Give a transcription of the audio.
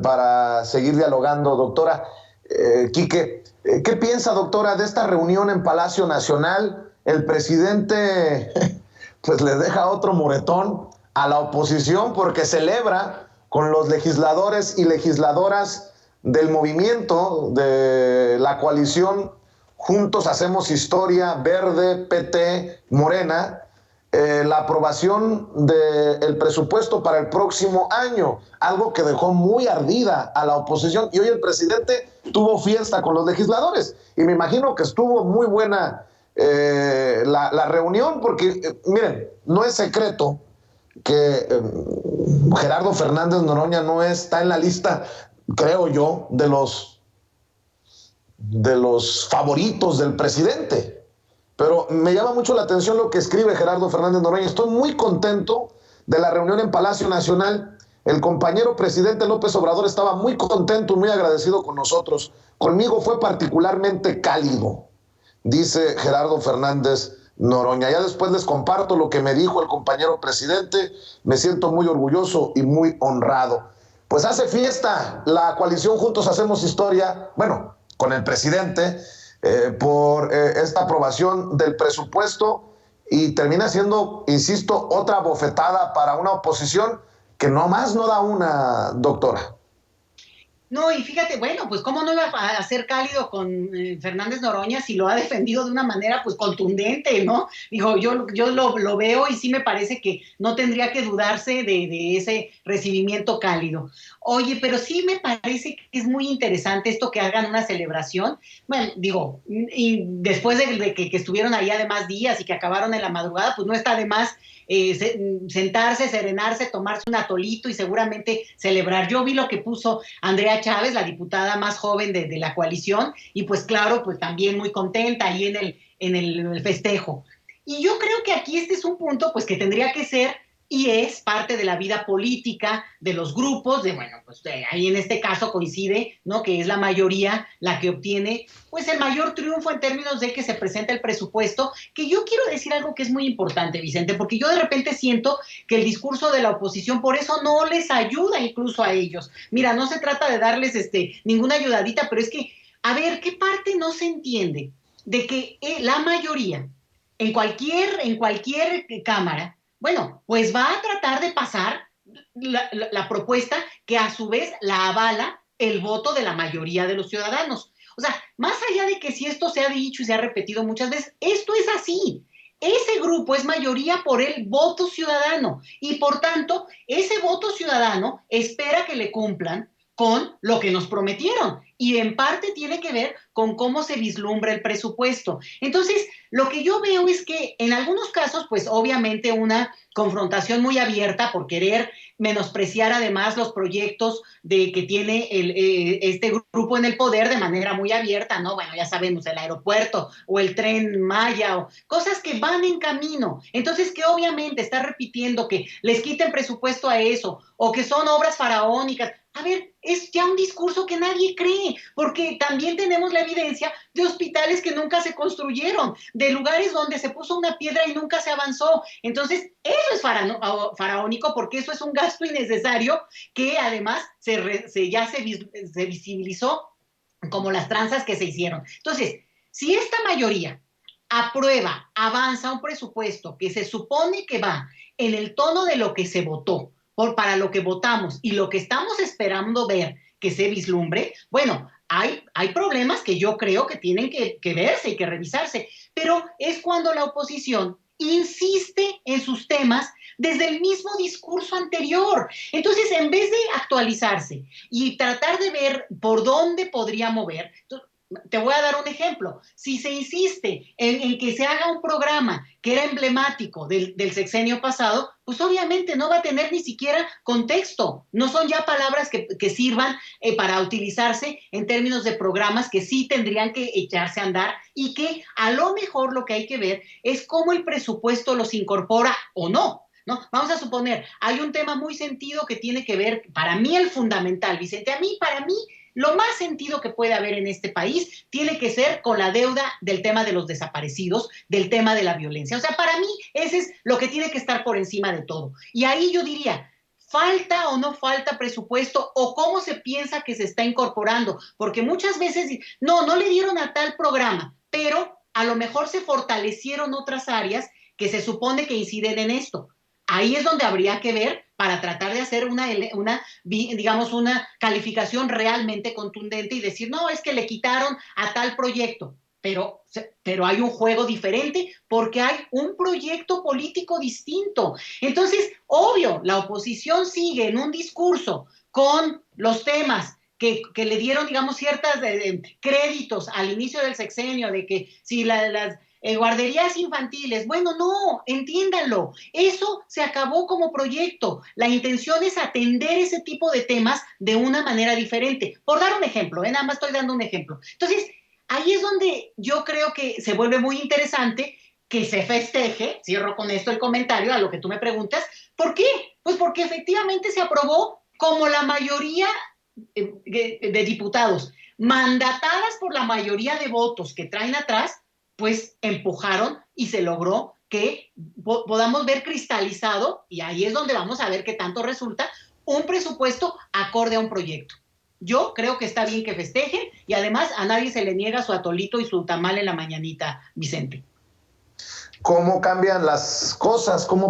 para seguir dialogando, doctora. Quique, ¿qué piensa, doctora, de esta reunión en Palacio Nacional? El presidente pues le deja otro moretón a la oposición porque celebra con los legisladores y legisladoras del movimiento de la coalición Juntos Hacemos Historia, Verde, PT, Morena, la aprobación del presupuesto para el próximo año, algo que dejó muy ardida a la oposición, y hoy el presidente tuvo fiesta con los legisladores, y me imagino que estuvo muy buena la reunión, porque miren, no es secreto que Gerardo Fernández Noroña no está en la lista, creo yo, de los favoritos del presidente. Pero me llama mucho la atención lo que escribe Gerardo Fernández Noroña. Estoy muy contento de la reunión en Palacio Nacional. El compañero presidente López Obrador estaba muy contento, muy agradecido con nosotros. Conmigo fue particularmente cálido, dice Gerardo Fernández Noroña. Ya después les comparto lo que me dijo el compañero presidente. Me siento muy orgulloso y muy honrado. Pues hace fiesta la coalición Juntos Hacemos Historia, bueno, con el presidente, por esta aprobación del presupuesto, y termina siendo, insisto, otra bofetada para una oposición que nomás no da una, doctora. No, y fíjate, bueno, pues cómo no iba a ser cálido con Fernández Noroña si lo ha defendido de una manera pues contundente, ¿no? Digo, yo lo veo y sí me parece que no tendría que dudarse de ese recibimiento cálido. Oye, pero sí me parece que es muy interesante esto que hagan una celebración. Bueno, digo, y después de que estuvieron ahí además días y que acabaron en la madrugada, pues no está de más sentarse, serenarse, tomarse un atolito y seguramente celebrar. Yo vi lo que puso Andrea Chávez, la diputada más joven de la coalición, y pues claro, pues también muy contenta ahí en el festejo. Y yo creo que aquí este es un punto pues que tendría que ser y es parte de la vida política de los grupos, de bueno, pues ahí en este caso coincide, ¿no? Que es la mayoría la que obtiene pues el mayor triunfo en términos de que se presenta el presupuesto, que yo quiero decir algo que es muy importante, Vicente, porque yo de repente siento que el discurso de la oposición por eso no les ayuda incluso a ellos. Mira, no se trata de darles ninguna ayudadita, pero es que, a ver, ¿qué parte no se entiende de que la mayoría en cualquier cámara, bueno, pues va a tratar de pasar la propuesta que a su vez la avala el voto de la mayoría de los ciudadanos? O sea, más allá de que si esto se ha dicho y se ha repetido muchas veces, esto es así. Ese grupo es mayoría por el voto ciudadano y por tanto, ese voto ciudadano espera que le cumplan con lo que nos prometieron y en parte tiene que ver con cómo se vislumbra el presupuesto. Entonces, lo que yo veo es que en algunos casos, pues obviamente una confrontación muy abierta por querer menospreciar además los proyectos que tiene este grupo en el poder de manera muy abierta, ¿no? Bueno, ya sabemos, el aeropuerto o el tren Maya o cosas que van en camino. Entonces, que obviamente está repitiendo que les quiten presupuesto a eso o que son obras faraónicas. A ver, es ya un discurso que nadie cree, porque también tenemos la evidencia de hospitales que nunca se construyeron, de lugares donde se puso una piedra y nunca se avanzó. Entonces, eso es faraónico porque eso es un gasto innecesario que además se visibilizó como las tranzas que se hicieron. Entonces, si esta mayoría aprueba, avanza un presupuesto que se supone que va en el tono de lo que se votó, para lo que votamos y lo que estamos esperando ver que se vislumbre, bueno, hay problemas que yo creo que tienen que verse y que revisarse, pero es cuando la oposición insiste en sus temas desde el mismo discurso anterior. Entonces, en vez de actualizarse y tratar de ver por dónde podría mover, te voy a dar un ejemplo. Si se insiste en que se haga un programa que era emblemático del sexenio pasado, pues obviamente no va a tener ni siquiera contexto. No son ya palabras que sirvan para utilizarse en términos de programas que sí tendrían que echarse a andar y que a lo mejor lo que hay que ver es cómo el presupuesto los incorpora o no. ¿No? Vamos a suponer, hay un tema muy sentido que tiene que ver, para mí el fundamental, Vicente, para mí lo más sentido que puede haber en este país tiene que ser con la deuda del tema de los desaparecidos, del tema de la violencia. O sea, para mí ese es lo que tiene que estar por encima de todo. Y ahí yo diría, ¿falta o no falta presupuesto o cómo se piensa que se está incorporando? Porque muchas veces, no le dieron a tal programa, pero a lo mejor se fortalecieron otras áreas que se supone que inciden en esto. Ahí es donde habría que ver para tratar de hacer digamos, una calificación realmente contundente y decir, no, es que le quitaron a tal proyecto. Pero hay un juego diferente porque hay un proyecto político distinto. Entonces, obvio, la oposición sigue en un discurso con los temas que le dieron, digamos, ciertos créditos al inicio del sexenio, de que si las guarderías infantiles, bueno, no, entiéndanlo, eso se acabó como proyecto. La intención es atender ese tipo de temas de una manera diferente. Por dar un ejemplo, nada más estoy dando un ejemplo. Entonces, ahí es donde yo creo que se vuelve muy interesante que se festeje, cierro con esto el comentario a lo que tú me preguntas, ¿por qué? Pues porque efectivamente se aprobó como la mayoría de diputados, mandatadas por la mayoría de votos que traen atrás, pues empujaron y se logró que podamos ver cristalizado, y ahí es donde vamos a ver qué tanto resulta, un presupuesto acorde a un proyecto. Yo creo que está bien que festejen y además a nadie se le niega su atolito y su tamal en la mañanita, Vicente. ¿Cómo cambian las cosas? ¿Cómo